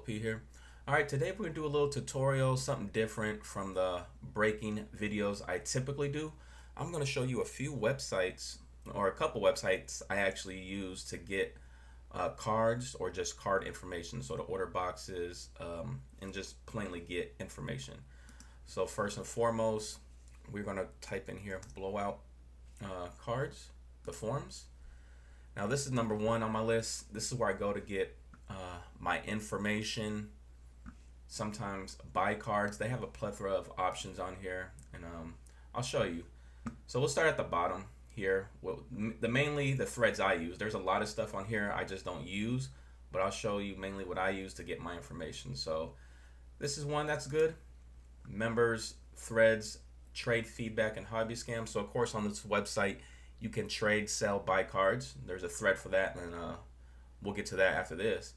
P here. Alright, today we're going to do a little tutorial, something different from the breaking videos I typically do. I'm going to show you a few websites, or a couple websites I actually use to get cards or just card information, so to order boxes and just plainly get information. So first and foremost, we're going to type in here Blowout cards, the forms. Now this is number one on my list. This is where I go to get my information, sometimes buy cards. They have a plethora of options on here, and I'll show you. So we'll start at the bottom here. Well, mainly the threads I use. There's a lot of stuff on here I just don't use, but I'll show you mainly what I use to get my information. So this is one that's good. Members, threads, trade feedback, and hobby scams. So of course on this website you can trade, sell, buy cards. There's a thread for that, and we'll get to that after this.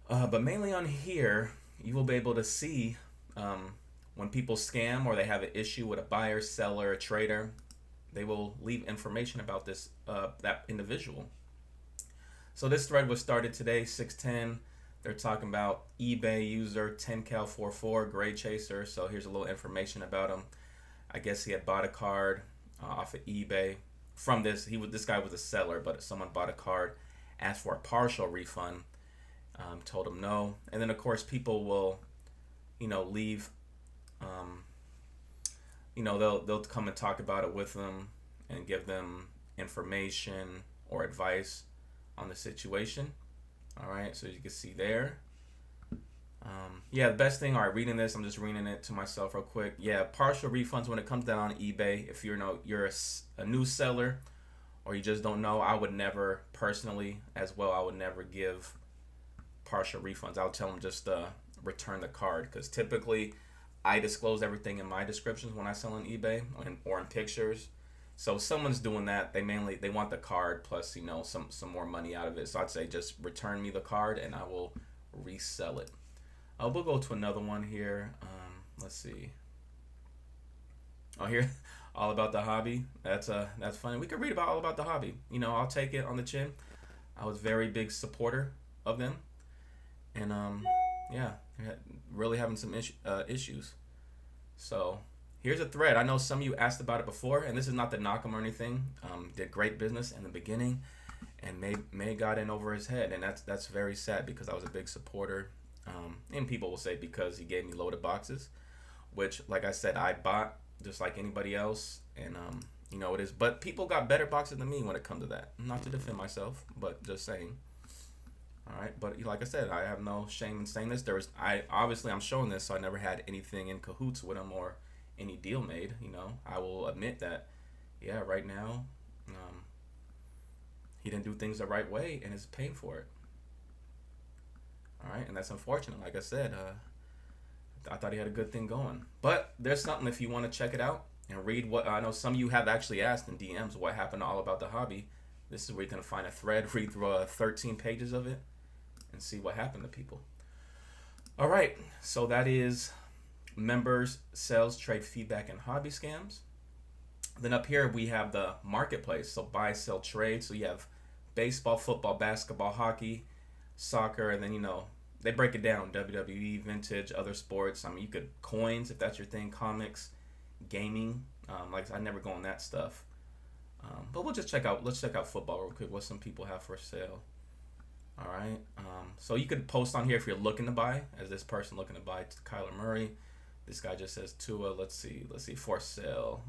But mainly on here, you will be able to see when people scam or they have an issue with a buyer, seller, a trader. They will leave information about this that individual. So this thread was started today, 6:10. They're talking about eBay user 10cal44 Gray Chaser. So here's a little information about him. I guess he had bought a card off of eBay. From this, this guy was a seller, but someone bought a card, asked for a partial refund. Told him no, and then of course people will, leave. They'll come and talk about it with them and give them information or advice on the situation. All right, so you can see there. Yeah, the best thing. All right, reading this, I'm just reading it to myself real quick. Yeah, partial refunds when it comes down on eBay. If you're a new seller or you just don't know, I would never personally, as well, I would never give partial refunds. I'll tell them just return the card, because typically I disclose everything in my descriptions when I sell on eBay or in pictures. So if someone's doing that, they want the card plus some more money out of it. So I'd say just return me the card and I will resell it. We'll go to another one here. Let's see. Oh, here, all about the hobby. That's funny. We could read about all about the hobby. I'll take it on the chin. I was a very big supporter of them. And yeah, really having some issues. So here's a thread. I know some of you asked about it before, and this is not to knock him or anything. Did great business in the beginning, and May got in over his head, and that's very sad because I was a big supporter. And people will say because he gave me loaded boxes, which, like I said, I bought just like anybody else, and it is. But people got better boxes than me when it comes to that. Not to defend myself, but just saying. All right, but like I said, I have no shame in saying this. I'm showing this, so I never had anything in cahoots with him or any deal made. I will admit that. Yeah, right now, he didn't do things the right way, and is paying for it. All right, and that's unfortunate. Like I said, I thought he had a good thing going. But there's something if you want to check it out and read what I know. Some of you have actually asked in DMs what happened to all about the hobby. This is where you're gonna find a thread, read through 13 pages of it, and see what happened to people. All right, so that is members, sales, trade feedback, and hobby scams. Then up here we have the marketplace, so buy, sell, trade. So you have baseball, football, basketball, hockey, soccer, and then they break it down: WWE, vintage, other sports. You could coins if that's your thing, comics, gaming. Like I never go on that stuff. But let's check out football real quick. What some people have for sale. All right. So you could post on here if you're looking to buy, as this person looking to buy Kyler Murray. This guy just says Tua. Let's see for sale.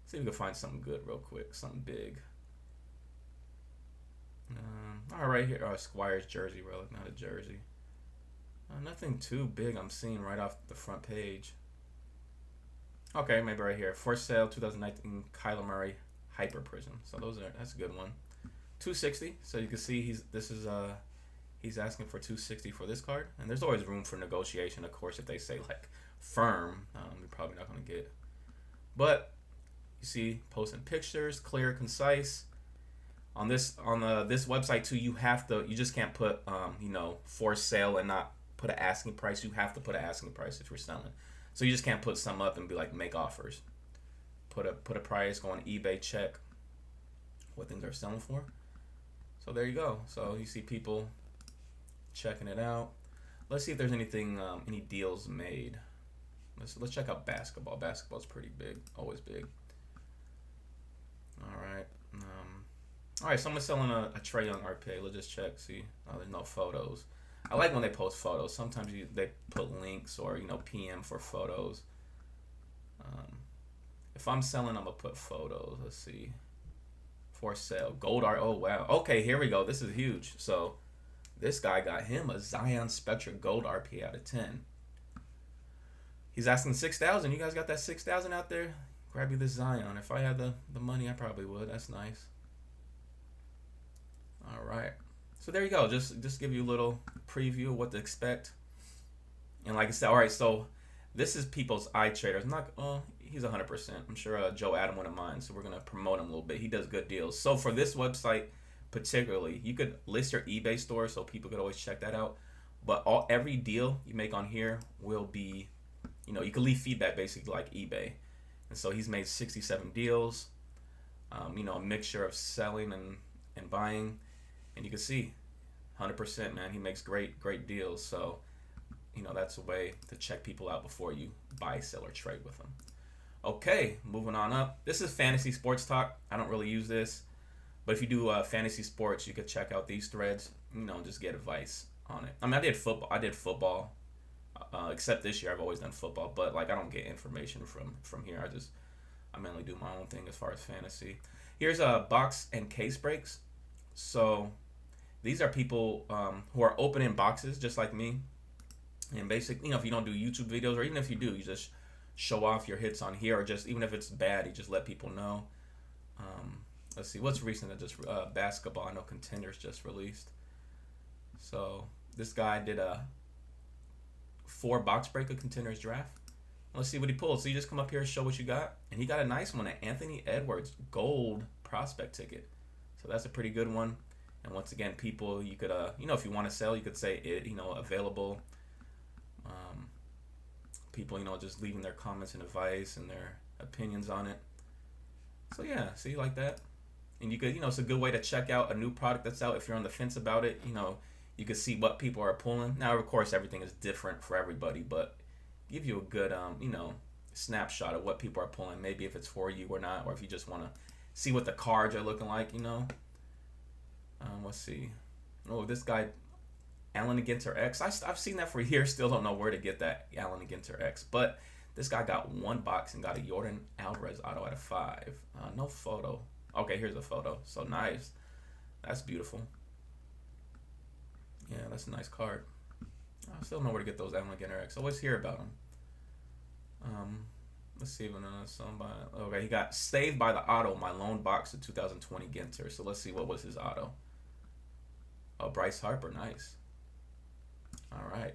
See if we can find something good real quick, something big. All right, here, Squire's jersey relic, not a jersey. Nothing too big I'm seeing right off the front page. Okay, maybe right here. For sale, 2019 Kyler Murray Hyper Prism. So that's a good one. $260. So you can see he's asking for $260 for this card, and there's always room for negotiation. Of course, if they say like firm, you're probably not gonna get. But you see, posting pictures, clear, concise. On this website too, you just can't put for sale and not put an asking price. You have to put an asking price if you're selling. So you just can't put some up and be like make offers. Put a price, go on eBay, check what things are selling for. So there you go. So you see people checking it out. Let's see if there's anything, any deals made. Let's check out basketball. Basketball's pretty big, always big. All right. All right. Someone's selling a Trae Young RPA. Let's just check. See, oh, there's no photos. I like when they post photos. Sometimes they put links or PM for photos. If I'm selling, I'm gonna put photos. Let's see. For sale, gold art. Oh wow. Okay, here we go. This is huge. So, this guy got him a Zion Spectra gold RP out of 10. He's asking 6,000. You guys got that 6,000 out there? Grab you this Zion. If I had the money, I probably would. That's nice. All right. So there you go. Just give you a little preview of what to expect. And like I said, all right. So this is people's eye traders. He's 100%. I'm sure Joe Adam wouldn't mind. So we're gonna promote him a little bit. He does good deals. So for this website particularly, you could list your eBay store so people could always check that out. But every deal you make on here will be, you can leave feedback basically like eBay. And so he's made 67 deals. A mixture of selling and buying. And you can see 100%, man. He makes great deals. So, that's a way to check people out before you buy, sell, or trade with them. Okay, moving on up. This is fantasy sports talk. I don't really use this. But if you do fantasy sports, you could check out these threads. Just get advice on it. I did football. Except this year, I've always done football. But, I don't get information from here. I mainly do my own thing as far as fantasy. Here's box and case breaks. So these are people who are opening boxes just like me. And basically, if you don't do YouTube videos, or even if you do, you just show off your hits on here, or just even if it's bad, you just let people know. Let's see, what's recent that just basketball. I know Contenders just released. So this guy did a 4 box break of Contenders draft. Let's see what he pulled. So you just come up here and show what you got. And he got a nice one, an Anthony Edwards gold prospect ticket. So that's a pretty good one. And once again, people, you could, if you want to sell, you could say it, available. People, just leaving their comments and advice and their opinions on it. So yeah, see, like that. And you could, it's a good way to check out a new product that's out. If you're on the fence about it, you can see what people are pulling. Now, of course, everything is different for everybody, but give you a good, snapshot of what people are pulling. Maybe if it's for you or not, or if you just want to see what the cards are looking like, Let's see. Oh, this guy, Allen Ginter X. I've seen that for years. Still don't know where to get that Allen Ginter X. But this guy got 1 box and got a Jordan Alvarez auto out of 5. No photo. Okay, here's a photo. So nice. That's beautiful. Yeah, that's a nice card. I still don't know where to get those Allen Ginter X. I always hear about them. Let's see if somebody. Okay, he got saved by the auto. My lone box of 2020 Ginter. So let's see what was his auto. Oh, Bryce Harper, nice. All right.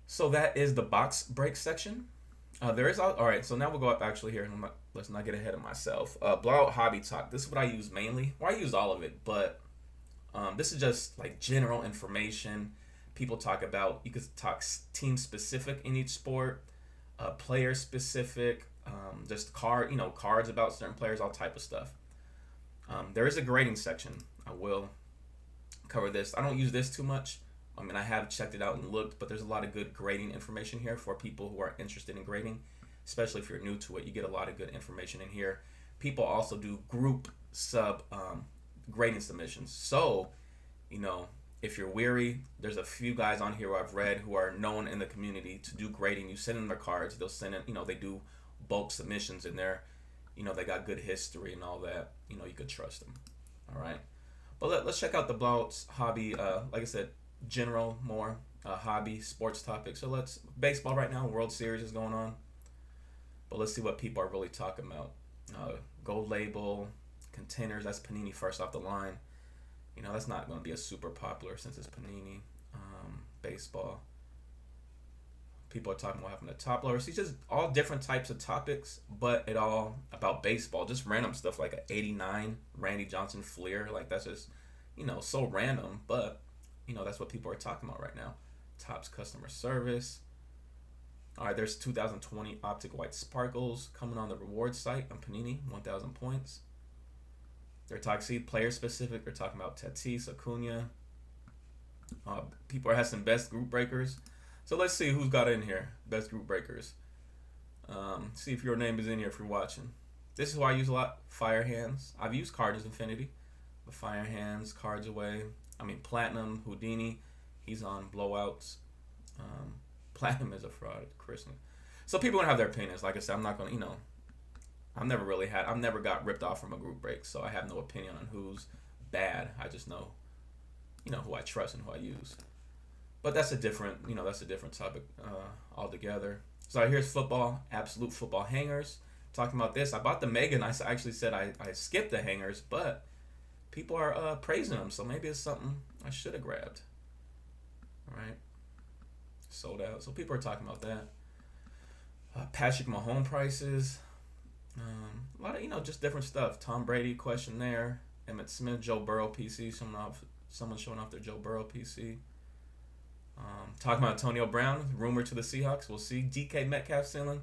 So that is the box break section. There is all right. So now we'll go up actually here. Let's not get ahead of myself. Blowout hobby talk. This is what I use mainly. Well, I use all of it, but this is just like general information. People talk about. You could talk team specific in each sport. Player specific, just cards about certain players, all type of stuff. There is a grading section. I will cover this. I don't use this too much. I have checked it out and looked, but there's a lot of good grading information here for people who are interested in grading, especially if you're new to it. You get a lot of good information in here. People also do group sub grading submissions. So, if you're weary, there's a few guys on here who I've read who are known in the community to do grading. You send in their cards, they'll send in, they do bulk submissions in there. They got good history and all that. You could trust them. All right. But let's check out the Blowout's hobby. Like I said, general, more hobby, sports topic. So baseball right now, World Series is going on. But let's see what people are really talking about. Gold label, Containers, that's Panini first off the line. That's not going to be a super popular since it's Panini. Baseball. People are talking about having a top loader. See, just all different types of topics, but it all about baseball. Just random stuff like an 89 Randy Johnson Fleer. That's just, so random, but, that's what people are talking about right now. Topps customer service. All right, there's 2020 Optic White Sparkles coming on the reward site on Panini, 1,000 points. They're talking player specific. They're talking about Tatis, Acuna. People are having best group breakers. So let's see who's got in here. Best group breakers. See if your name is in here if you're watching. This is who I use a lot. Fire Hands. I've used Cardinals Infinity. But Fire Hands, Cards Away. I mean, Platinum, Houdini. He's on Blowouts. Platinum is a fraud. Chris. So people gonna have their opinions. Like I said, I'm not gonna, I've never got ripped off from a group break, so I have no opinion on who's bad. I just know, who I trust and who I use. But that's a different topic altogether. So here's football, absolute football hangers. Talking about this, I bought the Mega, and I actually said I skipped the hangers, but people are praising them, so maybe it's something I should have grabbed. All right, sold out. So people are talking about that. Patrick Mahomes prices. A lot of just different stuff. Tom Brady question there. Emmitt Smith, Joe Burrow PC. Someone showing off their Joe Burrow PC. Talking about Antonio Brown, rumored to the Seahawks. We'll see. DK Metcalf ceiling.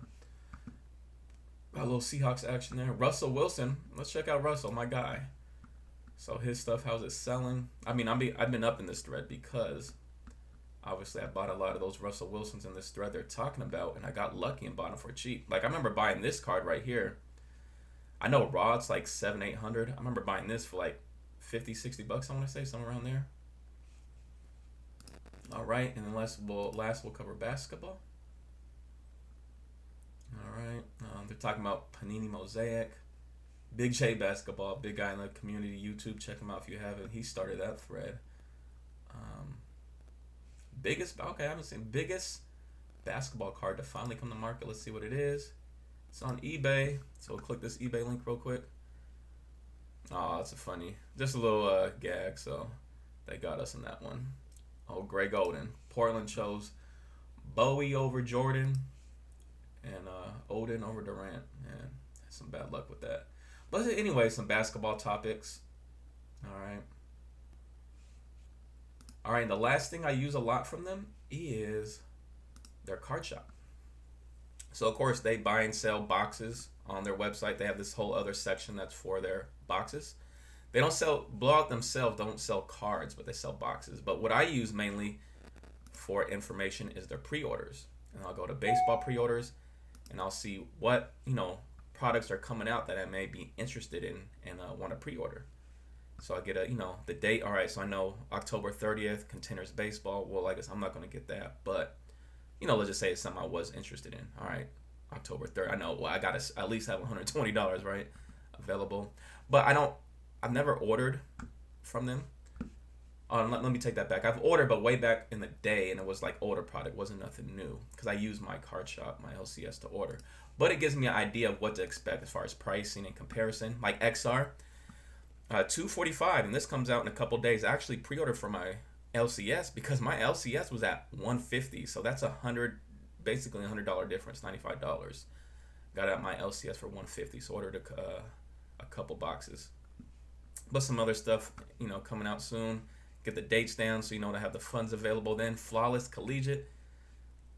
Got a little Seahawks action there. Russell Wilson. Let's check out Russell, my guy. So his stuff, how's it selling? I mean, I've been up in this thread because obviously I bought a lot of those Russell Wilsons in this thread they're talking about, and I got lucky and bought them for cheap. Like I remember buying this card right here. I know raw it's like $700-800. I remember buying this for like $50-60. I want to say somewhere around there. All right, and then last we'll cover basketball. All right, they're talking about Panini Mosaic, Big J basketball, big guy in the community YouTube. Check him out if you haven't. He started that thread. I haven't seen biggest basketball card to finally come to market. Let's see what it is. It's on eBay, so we'll click this eBay link real quick. Oh, it's just a little gag. So they got us in that one. Oh, Greg Oden. Portland chose Bowie over Jordan and Oden over Durant. Man, some bad luck with that. But anyway, some basketball topics. All right, and the last thing I use a lot from them is their card shop. So, of course, they buy and sell boxes on their website. They have this whole other section that's for their boxes. They don't sell, Blowout themselves don't sell cards, but they sell boxes. But what I use mainly for information is their pre-orders. And I'll go to baseball pre-orders, and I'll see what, products are coming out that I may be interested in and want to pre-order. So I get the date. All right, so I know October 30th, Contenders Baseball. Well, I guess I'm not going to get that, but let's just say it's something I was interested in. All right, October 3rd. I know. Well, I got to at least have $120, right, available. But I've never ordered from them. Let me take that back. I've ordered, but way back in the day, and it was like older product. Wasn't nothing new because I use my card shop, my LCS, to order. But it gives me an idea of what to expect as far as pricing and comparison. Like XR, $245, and this comes out in a couple days. I actually pre-ordered for my LCS because my LCS was at $150, so that's basically $100 difference, $95. Got out my LCS for $150, so ordered a couple boxes. But some other stuff, coming out soon. Get the dates down so to have the funds available then. Flawless Collegiate,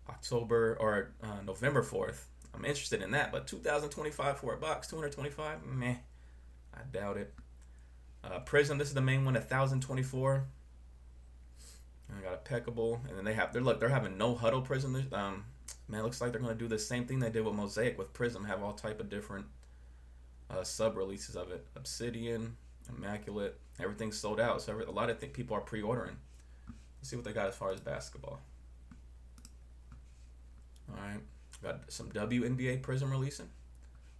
October or November 4th. I'm interested in that, but 2025 for a box, 225, meh, I doubt it. Prism, this is the main one, 1024. I got a Peckable, and then they're having no huddle Prism. Man, it looks like they're gonna do the same thing they did with Mosaic with Prism. Have all type of different sub releases of it. Obsidian, Immaculate, everything's sold out. So a lot of people are pre-ordering. Let's see what they got as far as basketball. All right, got some WNBA Prism releasing.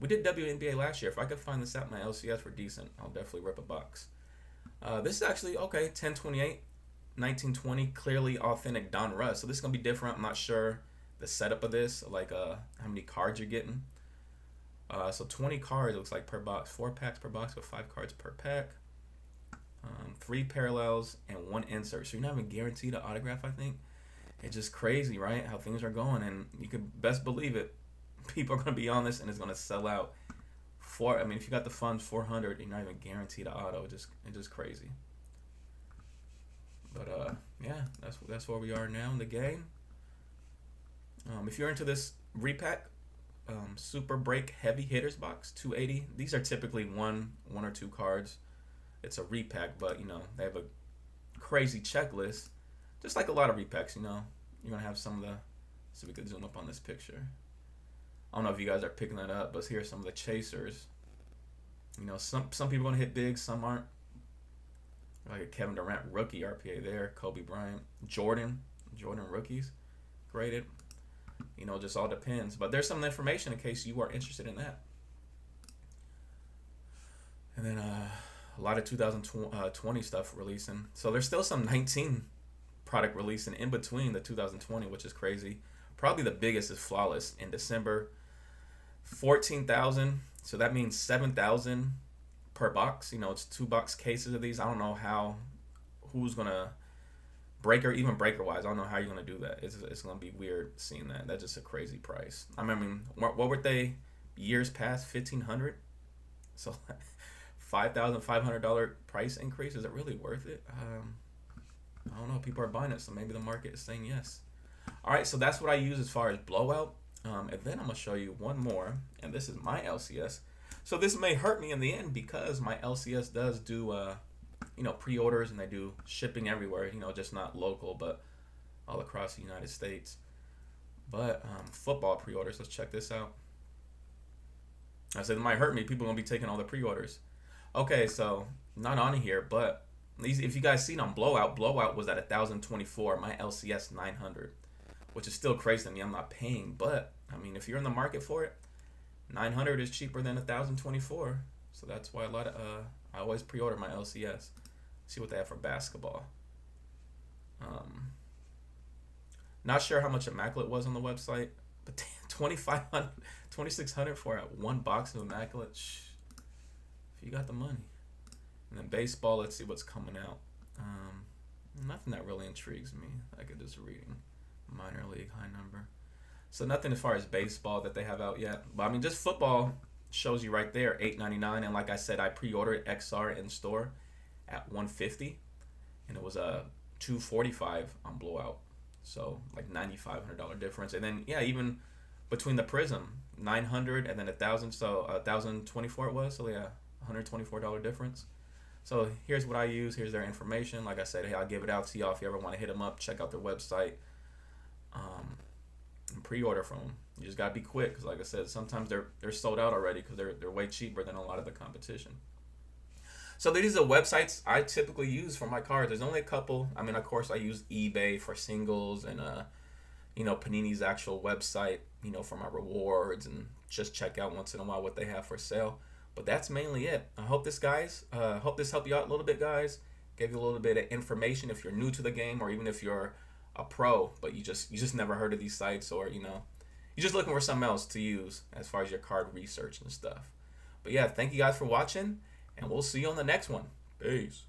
We did WNBA last year. If I could find this out in my LCS for decent, I'll definitely rip a box. This is actually okay. 1028, 1920, clearly authentic Don Russ. So this is gonna be different. I'm not sure the setup of this, like how many cards you're getting. So 20 cards looks like per box, 4 packs per box with 5 cards per pack. 3 parallels and 1 insert. So you're not even guaranteed an autograph, I think. It's just crazy, right? How things are going, and you can best believe it. People are going to be on this, and it's going to sell out. If you got the funds, 400, you're not even guaranteed an auto. It's just crazy. But yeah, that's where we are now in the game. If you're into this repack, Super Break Heavy Hitters box, 280. These are typically one or two cards. It's a repack, but they have a crazy checklist. just like a lot of repacks, you know, you're gonna have some of the. So we could zoom up on this picture. I don't know if you guys are picking that up, but here's some of the chasers. You know, some people gonna hit big, some aren't. Like a Kevin Durant rookie RPA there, Kobe Bryant, Jordan rookies, graded. You know, just all depends. But there's some information in case you are interested in that. And then a lot of 2020 stuff releasing. So there's still some 19 product releasing in between the 2020, which is crazy. Probably the biggest is Flawless in December. 14,000. So that means 7,000 per box. You know, it's 2-box cases of these. I don't know who's gonna even breaker wise. I don't know how you're gonna do that. It's gonna be weird seeing that. That's just a crazy price. I mean, what were they years past? 1,500. So $5,500 price increase. Is it really worth it? I don't know. People are buying it, so maybe the market is saying yes. All right, so that's what I use as far as Blowout. And then I'm gonna show you one more, and this is my LCS. So this may hurt me in the end because my LCS does do, you know, pre-orders, and they do shipping everywhere. You know, just not local, but all across the United States. But football pre-orders. Let's check this out. I said it might hurt me. People are gonna be taking all the pre-orders. Okay, so not on here, but if you guys seen on Blowout was at 1,024. My LCS 900, which is still crazy to me. I'm not paying, but I mean, if you're in the market for it, 900 is cheaper than 1,024. So that's why I always pre-order my LCS. See what they have for basketball. Not sure how much Immaculate was on the website, but 2,500, 2,600 for one box of Immaculate. If you got the money. And then baseball, let's see what's coming out. Nothing that really intrigues me. I could just reading minor league high number. So nothing as far as baseball that they have out yet. But I mean, just football shows you right there, $8.99. And like I said, I pre-ordered XR in store at $150, and it was a $245 on Blowout. So like $9,500 difference. And then yeah, even between the Prism, 900 and then 1,000. So 1,024 it was. So yeah, $124 difference. So here's what I use. Here's their information. Like I said, hey, I'll give it out to y'all if you ever want to hit them up. Check out their website. And pre-order from them. You just gotta be quick, because like I said, sometimes they're sold out already because they're way cheaper than a lot of the competition. So these are websites I typically use for my cards. There's only a couple. I mean, of course, I use eBay for singles, and you know, Panini's actual website, you know, for my rewards, and just check out once in a while what they have for sale. But that's mainly it. I hope this helped you out a little bit, guys. Gave you a little bit of information if you're new to the game, or even if you're a pro, but you just never heard of these sites, or you know, you're just looking for something else to use as far as your card research and stuff. But yeah, thank you guys for watching, and we'll see you on the next one. Peace.